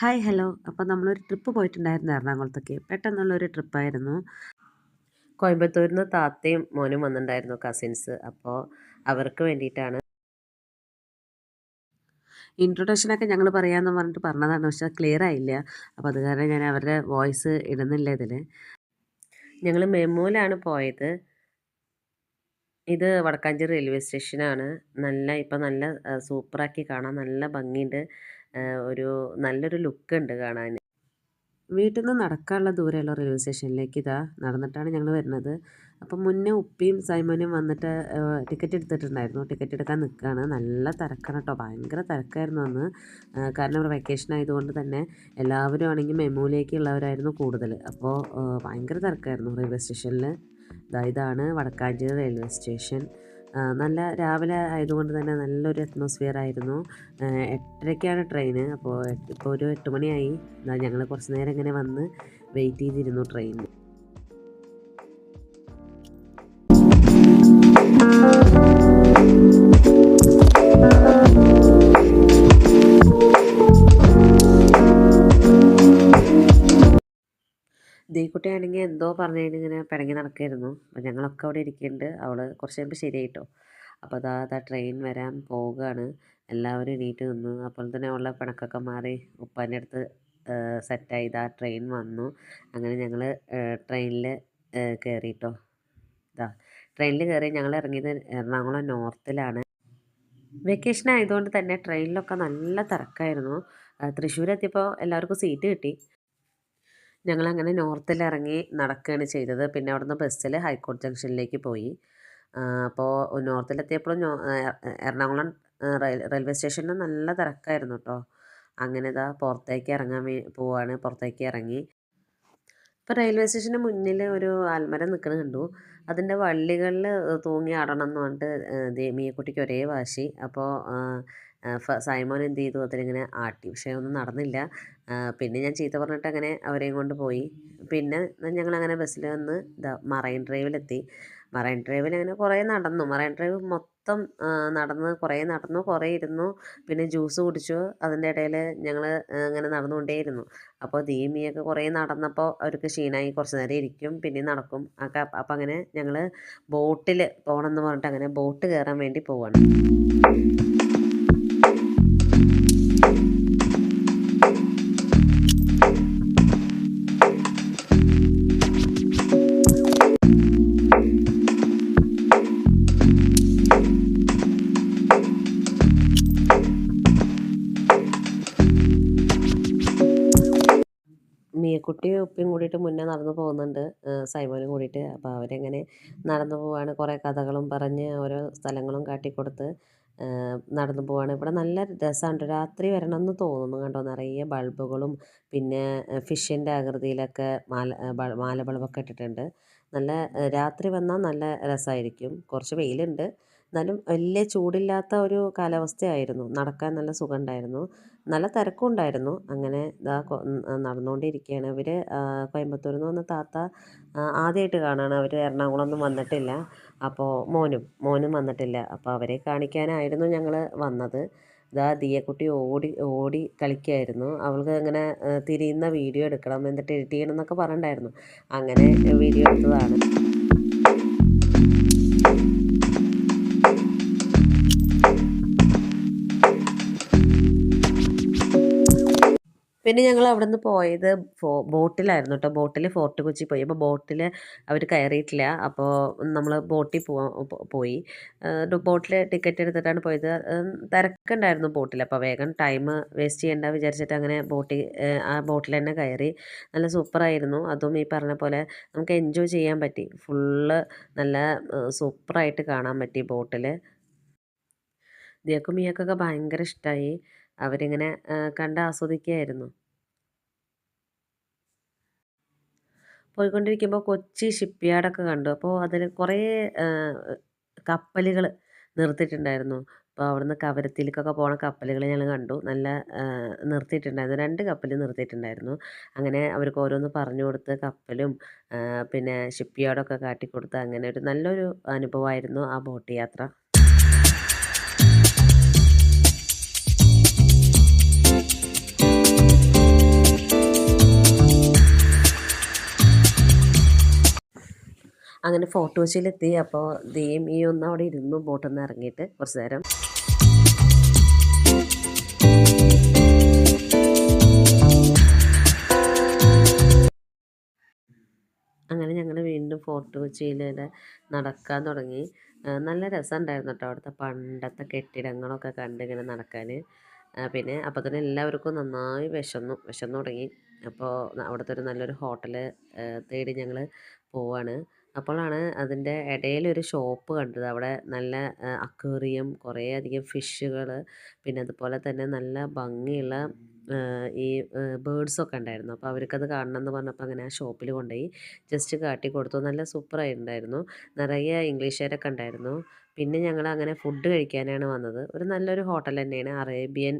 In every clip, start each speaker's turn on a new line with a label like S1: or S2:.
S1: Hi hello. അപ്പോൾ നമ്മളൊരു trip പോയിട്ടുണ്ടായിരുന്നു എറണാകുളത്തേക്ക്. പെട്ടെന്നുള്ളൊരു ട്രിപ്പായിരുന്നു. കോയമ്പത്തൂരിൽ നിന്ന് താത്തയും മോനും വന്നിട്ടുണ്ടായിരുന്നു, കസിൻസ്. അപ്പോൾ അവർക്ക് വേണ്ടിയിട്ടാണ്. ഇൻട്രൊഡക്ഷനൊക്കെ ഞങ്ങൾ പറയാമെന്ന് പറഞ്ഞിട്ട് പറഞ്ഞതാണ്, പക്ഷേ ക്ലിയർ ആയില്ല. അപ്പോൾ അത് കാരണം ഞാൻ അവരുടെ വോയിസ് ഇടുന്നില്ല ഇതിൽ. ഞങ്ങൾ മെമ്മൂലാണ് പോയത്. ഇത് വടക്കാഞ്ചേരി റെയിൽവേ സ്റ്റേഷനാണ്. ഇപ്പം നല്ല സൂപ്പറാക്കി കാണാൻ നല്ല ഭംഗിയുണ്ട്. ഒരു നല്ലൊരു ലുക്കുണ്ട് കാണാൻ. വീട്ടിൽ നിന്ന് നടക്കാനുള്ള ദൂരമുള്ള റെയിൽവേ സ്റ്റേഷനിലേക്ക് നടന്നിട്ടാണ് ഞങ്ങൾ വരുന്നത്. അപ്പം മുന്നേ ഉപ്പിയും സൈമനും വന്നിട്ട് ടിക്കറ്റ് എടുത്തിട്ടുണ്ടായിരുന്നു. ടിക്കറ്റ് എടുക്കാൻ നിൽക്കുകയാണ്. നല്ല തിരക്കാണ് കേട്ടോ, ഭയങ്കര തിരക്കായിരുന്നു അന്ന്. കാരണം ഇവിടെ വെക്കേഷൻ ആയതുകൊണ്ട് തന്നെ എല്ലാവരും ആണെങ്കിൽ മെമുവിലേക്കുള്ളവരായിരുന്നു കൂടുതൽ. അപ്പോൾ ഭയങ്കര തിരക്കായിരുന്നു റെയിൽവേ സ്റ്റേഷനിൽ. ഇതാണ് വടക്കാഞ്ചേരി റെയിൽവേ സ്റ്റേഷൻ. നല്ല രാവിലെ ആയതുകൊണ്ട് തന്നെ നല്ലൊരു അറ്റ്മോസ്ഫിയർ ആയിരുന്നു. 8:30ക്കാണ് ട്രെയിന്. അപ്പോൾ ഇപ്പോൾ ഒരു 8 മണിയായി. ഞങ്ങൾ കുറച്ച് നേരം ഇങ്ങനെ വന്ന് വെയിറ്റ് ചെയ്തിരുന്നു ട്രെയിനിന്. ദീക്കുട്ടിയാണെങ്കിൽ എന്തോ പറഞ്ഞതിനിങ്ങനെ പിണങ്ങി നടക്കായിരുന്നു. അപ്പോൾ ഞങ്ങളൊക്കെ അവിടെ ഇരിക്കുന്നുണ്ട്. അവൾ കുറച്ച് കഴിയുമ്പോൾ ശരിയായിട്ടോ. അപ്പോൾ അതാ ട്രെയിൻ വരാൻ പോവുകയാണ്. എല്ലാവരും എണീറ്റ് നിന്നു. അപ്പോൾ തന്നെ ഉള്ള പിണക്കൊക്കെ മാറി ഉപ്പാൻ്റെ അടുത്ത് സെറ്റായി. ട്രെയിൻ വന്നു. അങ്ങനെ ഞങ്ങൾ ട്രെയിനിൽ കയറിയിട്ടോ. ട്രെയിനിൽ കയറി ഞങ്ങൾ ഇറങ്ങിയത് എറണാകുളം നോർത്തിലാണ്. വെക്കേഷൻ ആയതുകൊണ്ട് തന്നെ ട്രെയിനിലൊക്കെ നല്ല തിരക്കായിരുന്നു. തൃശ്ശൂരെത്തിയപ്പോൾ എല്ലാവർക്കും സീറ്റ് കിട്ടി. ഞങ്ങളങ്ങനെ നോർത്തിലിറങ്ങി നടക്കുകയാണ് ചെയ്തത്. പിന്നെ അവിടുന്ന് ബസ്സിൽ ഹൈക്കോടതി ജംഗ്ഷനിലേക്ക് പോയി. അപ്പോൾ നോർത്തിലെത്തിയപ്പോഴും എറണാകുളം റെയിൽവേ സ്റ്റേഷനിൽ നല്ല തിരക്കായിരുന്നു കേട്ടോ. അങ്ങനെ പുറത്തേക്ക് ഇറങ്ങാൻ പോവാണ്. പുറത്തേക്ക് ഇറങ്ങി. ഇപ്പോൾ റെയിൽവേ സ്റ്റേഷന് മുന്നിൽ ഒരു ആൽമരം നിൽക്കുന്നത് കണ്ടു. അതിൻ്റെ വള്ളികളിൽ തൂങ്ങി ആടണം എന്ന് പറഞ്ഞിട്ട് മിയക്കുട്ടിക്ക് ഒരേ വാശി. അപ്പോൾ സൈമോൻ എന്ത് ചെയ്തു, അതിലിങ്ങനെ ആട്ടി. പക്ഷേ ഒന്നും നടന്നില്ല. പിന്നെ ഞാൻ ചീത്ത പറഞ്ഞിട്ട് അങ്ങനെ അവരെയും കൊണ്ട് പോയി. പിന്നെ ഞങ്ങളങ്ങനെ ബസ്സിൽ വന്ന് മറൈൻ ഡ്രൈവിലെത്തി. മറൈൻ ഡ്രൈവിൽ അങ്ങനെ കുറേ നടന്നു. മറൈൻ ഡ്രൈവ് മൊത്തം നടന്ന് കുറേ ഇരുന്നു. പിന്നെ ജ്യൂസ് കുടിച്ചു. അതിൻ്റെ ഇടയിൽ ഞങ്ങൾ അങ്ങനെ നടന്നുകൊണ്ടേയിരുന്നു. അപ്പോൾ ദീമിയൊക്കെ കുറേ നടന്നപ്പോൾ അവർക്ക് ക്ഷീണമായി. കുറച്ച് നേരം ഇരിക്കും, പിന്നെ നടക്കും. അപ്പം അങ്ങനെ ഞങ്ങൾ ബോട്ടിൽ പോകണം എന്ന് പറഞ്ഞിട്ട് അങ്ങനെ ബോട്ട് കയറാൻ വേണ്ടി പോവാണ്. മിയക്കുട്ടിയും ഉപ്പയും കൂടിയിട്ട് മുന്നേ നടന്നു പോകുന്നുണ്ട്, സൈമോനും കൂടിയിട്ട്. അപ്പോൾ അവരെങ്ങനെ നടന്നു പോവാണ്. കുറേ കഥകളും പറഞ്ഞ് ഓരോ സ്ഥലങ്ങളും കാട്ടിക്കൊടുത്ത് നടന്നു പോവാണ്. ഇവിടെ നല്ല രസമുണ്ട്. രാത്രി വരണം എന്ന് തോന്നുന്നു കണ്ടോ. നിറയെ ബൾബുകളും പിന്നെ ഫിഷിൻ്റെ ആകൃതിയിലൊക്കെ മാല ബൾബൊക്കെ ഇട്ടിട്ടുണ്ട്. നല്ല രാത്രി വന്നാൽ നല്ല രസമായിരിക്കും. കുറച്ച് വെയിലുണ്ട്, എന്നാലും വലിയ ചൂടില്ലാത്ത ഒരു കാലാവസ്ഥയായിരുന്നു. നടക്കാൻ നല്ല സുഖമുണ്ടായിരുന്നു. നല്ല തിരക്കും ഉണ്ടായിരുന്നു. അങ്ങനെ നടന്നുകൊണ്ടിരിക്കുകയാണ്. ഇവർ കോയമ്പത്തൂരിൽ നിന്ന് വന്ന താത്ത ആദ്യമായിട്ട് കാണുകയാണ്. അവർ എറണാകുളമൊന്നും വന്നിട്ടില്ല. അപ്പോൾ മോനും വന്നിട്ടില്ല. അപ്പോൾ അവരെ കാണിക്കാനായിരുന്നു ഞങ്ങൾ വന്നത്. ദിയക്കുട്ടി ഓടി ഓടി കളിക്കുകയായിരുന്നു. അവൾക്ക് അങ്ങനെ തിരിയുന്ന വീഡിയോ എടുക്കണം, എന്നിട്ട് എഡിറ്റ് ചെയ്യണം എന്നൊക്കെ പറഞ്ഞിട്ടുണ്ടായിരുന്നു. അങ്ങനെ വീഡിയോ എടുത്തതാണ്. പിന്നെ ഞങ്ങൾ അവിടെ നിന്ന് പോയത് ബോട്ടിലായിരുന്നു കേട്ടോ. ബോട്ടിൽ ഫോർട്ട് കൊച്ചി പോയി. അപ്പോൾ ബോട്ടിൽ അവർ കയറിയിട്ടില്ല. അപ്പോൾ നമ്മൾ ബോട്ടിൽ പോയി. ബോട്ടിൽ ടിക്കറ്റ് എടുത്തിട്ടാണ് പോയത്. തിരക്കുണ്ടായിരുന്നു ബോട്ടിൽ. അപ്പോൾ വേഗം ടൈം വേസ്റ്റ് ചെയ്യേണ്ട വിചാരിച്ചിട്ട് അങ്ങനെ ആ ബോട്ടിൽ തന്നെ കയറി. നല്ല സൂപ്പറായിരുന്നു. അതും ഈ പറഞ്ഞ പോലെ നമുക്ക് എൻജോയ് ചെയ്യാൻ പറ്റി. ഫുള്ള് നല്ല സൂപ്പറായിട്ട് കാണാൻ പറ്റി ബോട്ടിൽ. ദിയക്കും മിയക്കൊക്കെ ഭയങ്കര ഇഷ്ടമായി. അവരിങ്ങനെ കണ്ട് ആസ്വദിക്കുകയായിരുന്നു. പോയിക്കൊണ്ടിരിക്കുമ്പോൾ കൊച്ചി ഷിപ്പ് യാർഡൊക്കെ കണ്ടു. അപ്പോൾ അതിൽ കുറേ കപ്പലുകൾ നിർത്തിയിട്ടുണ്ടായിരുന്നു. അപ്പോൾ അവിടുന്ന് കവരത്തിലേക്കൊക്കെ പോണ കപ്പലുകൾ ഞങ്ങൾ കണ്ടു. നല്ല നിർത്തിയിട്ടുണ്ടായിരുന്നു. 2 കപ്പൽ നിർത്തിയിട്ടുണ്ടായിരുന്നു. അങ്ങനെ അവർക്ക് ഓരോന്ന് പറഞ്ഞു കൊടുത്ത് കപ്പലും പിന്നെ ഷിപ്പ് യാർഡൊക്കെ കാട്ടിക്കൊടുത്ത് അങ്ങനെ ഒരു നല്ലൊരു അനുഭവമായിരുന്നു ആ ബോട്ട് യാത്ര. അങ്ങനെ ഫോർട്ട് കൊച്ചിയിലെത്തി. അപ്പോൾ ദിയും ഈ ഒന്ന് അവിടെ ഇരുന്നു ബോട്ടിൽ നിന്ന് ഇറങ്ങിയിട്ട് കുറച്ച് നേരം. അങ്ങനെ ഞങ്ങൾ വീണ്ടും ഫോർട്ട് കൊച്ചിയിലൂടെ നടക്കാൻ തുടങ്ങി. നല്ല രസമുണ്ടായിരുന്നു കേട്ടോ അവിടുത്തെ പണ്ടത്തെ കെട്ടിടങ്ങളൊക്കെ കണ്ട് ഇങ്ങനെ നടക്കാൻ. പിന്നെ അപ്പോൾ തന്നെ എല്ലാവർക്കും നന്നായി വിശന്നു തുടങ്ങി. അപ്പോൾ അവിടുത്തെ ഒരു നല്ലൊരു ഹോട്ടൽ തേടി ഞങ്ങൾ പോവാണ്. അപ്പോഴാണ് അതിൻ്റെ ഇടയിലൊരു ഷോപ്പ് കണ്ടത്. അവിടെ നല്ല അക്വേറിയം, കുറേ അധികം ഫിഷുകൾ, പിന്നെ അതുപോലെ തന്നെ നല്ല ഭംഗിയുള്ള ഈ ബേഡ്സൊക്കെ ഉണ്ടായിരുന്നു. അപ്പോൾ അവർക്കത് കാണണമെന്ന് പറഞ്ഞപ്പോൾ അങ്ങനെ ആ ഷോപ്പിൽ കൊണ്ടുപോയി ജസ്റ്റ് കാട്ടി കൊടുത്തു. നല്ല സൂപ്പറായിട്ടുണ്ടായിരുന്നു. നിറയെ ഇംഗ്ലീഷുകാരൊക്കെ ഉണ്ടായിരുന്നു. പിന്നെ ഞങ്ങൾ അങ്ങനെ ഫുഡ് കഴിക്കാനാണ് വന്നത്. ഒരു നല്ലൊരു ഹോട്ടൽ തന്നെയാണ്, അറേബ്യൻ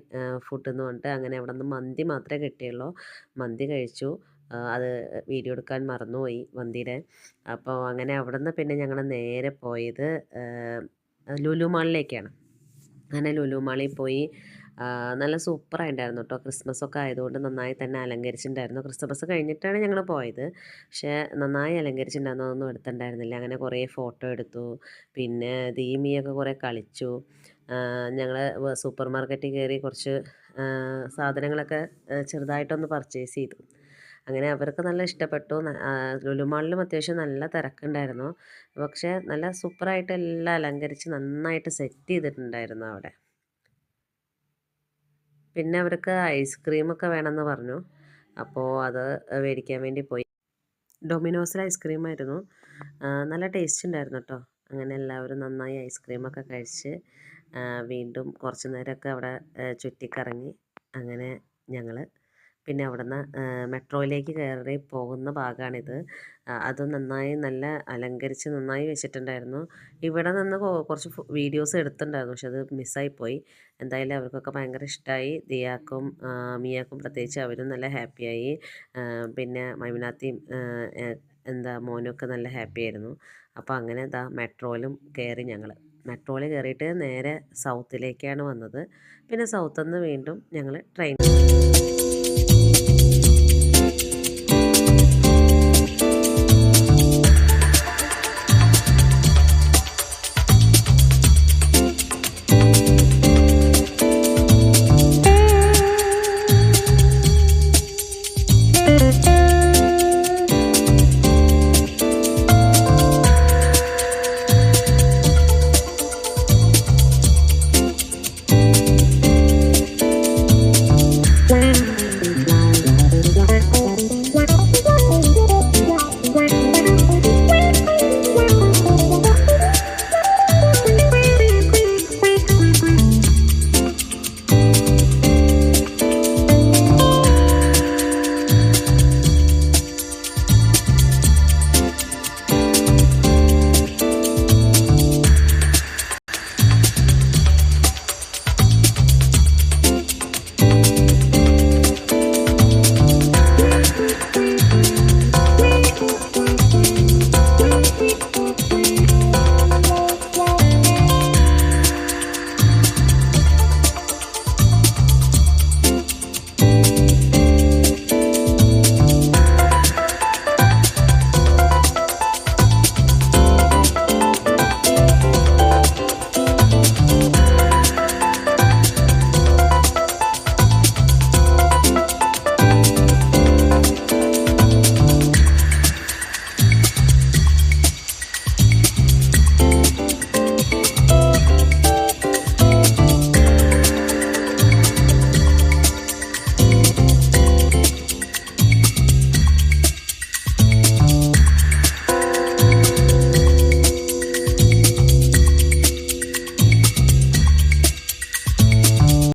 S1: ഫുഡ് എന്ന് പറഞ്ഞിട്ട്. അങ്ങനെ അവിടെ നിന്ന് മന്തി മാത്രമേ കിട്ടിയുള്ളൂ. മന്തി കഴിച്ചു. അത് വീഡിയോ എടുക്കാൻ മറന്നുപോയി മന്തിയുടെ. അപ്പോൾ അങ്ങനെ അവിടെ നിന്ന് പിന്നെ ഞങ്ങൾ നേരെ പോയത് ലുലു മാളിലേക്കാണ്. അങ്ങനെ ലുലു മാളിൽ പോയി. നല്ല സൂപ്പറായിട്ടുണ്ടായിരുന്നു കേട്ടോ. ക്രിസ്മസൊക്കെ ആയതുകൊണ്ട് നന്നായി തന്നെ അലങ്കരിച്ചിട്ടുണ്ടായിരുന്നു. ക്രിസ്മസ് കഴിഞ്ഞിട്ടാണ് ഞങ്ങൾ പോയത്. പക്ഷേ നന്നായി അലങ്കരിച്ചിട്ടുണ്ടായിരുന്നു. അതൊന്നും എടുത്തിട്ടുണ്ടായിരുന്നില്ല. അങ്ങനെ കുറേ ഫോട്ടോ എടുത്തു. പിന്നെ ദീമിയൊക്കെ കുറേ കളിച്ചു. ഞങ്ങൾ സൂപ്പർ മാർക്കറ്റിൽ കയറി കുറച്ച് സാധനങ്ങളൊക്കെ ചെറുതായിട്ടൊന്ന് പർച്ചേസ് ചെയ്തു. അങ്ങനെ അവർക്ക് നല്ല ഇഷ്ടപ്പെട്ടു. ലുലു മാളിലും അത്യാവശ്യം നല്ല തിരക്കുണ്ടായിരുന്നു. പക്ഷേ നല്ല സൂപ്പറായിട്ട് എല്ലാം അലങ്കരിച്ച് നന്നായിട്ട് സെറ്റ് ചെയ്തിട്ടുണ്ടായിരുന്നു അവിടെ. പിന്നെ അവർക്ക് ഐസ്ക്രീമൊക്കെ വേണമെന്ന് പറഞ്ഞു. അപ്പോൾ അത് മേടിക്കാൻ വേണ്ടി പോയി. ഡൊമിനോസിലെ ഐസ്ക്രീമായിരുന്നു. നല്ല ടേസ്റ്റ് ഉണ്ടായിരുന്നു കേട്ടോ. അങ്ങനെ എല്ലാവരും നന്നായി ഐസ്ക്രീമൊക്കെ കഴിച്ച് വീണ്ടും കുറച്ച് നേരമൊക്കെ അവിടെ ചുറ്റിക്കറങ്ങി. അങ്ങനെ ഞങ്ങൾ പിന്നെ അവിടുന്ന് മെട്രോയിലേക്ക് കയറി പോകുന്ന ഭാഗമാണിത്. അത് നന്നായി നല്ല അലങ്കരിച്ച് നന്നായി വെച്ചിട്ടുണ്ടായിരുന്നു. ഇവിടെ നിന്ന് കുറച്ച് വീഡിയോസ് എടുത്തിട്ടുണ്ടായിരുന്നു. പക്ഷെ അത് മിസ്സായിപ്പോയി. എന്തായാലും അവർക്കൊക്കെ ഭയങ്കര ഇഷ്ടമായി. ദിയാക്കും മിയാക്കും പ്രത്യേകിച്ച് അവരും നല്ല ഹാപ്പിയായി. പിന്നെ മൈമിനാത്തിയും മോനുമൊക്കെ നല്ല ഹാപ്പി ആയിരുന്നു. അപ്പോൾ അങ്ങനെ മെട്രോയിലും കയറി ഞങ്ങൾ. മെട്രോയിൽ കയറിയിട്ട് നേരെ സൗത്തിലേക്കാണ് വന്നത്. പിന്നെ സൗത്തിൽ നിന്ന് വീണ്ടും ഞങ്ങൾ ട്രെയിൻ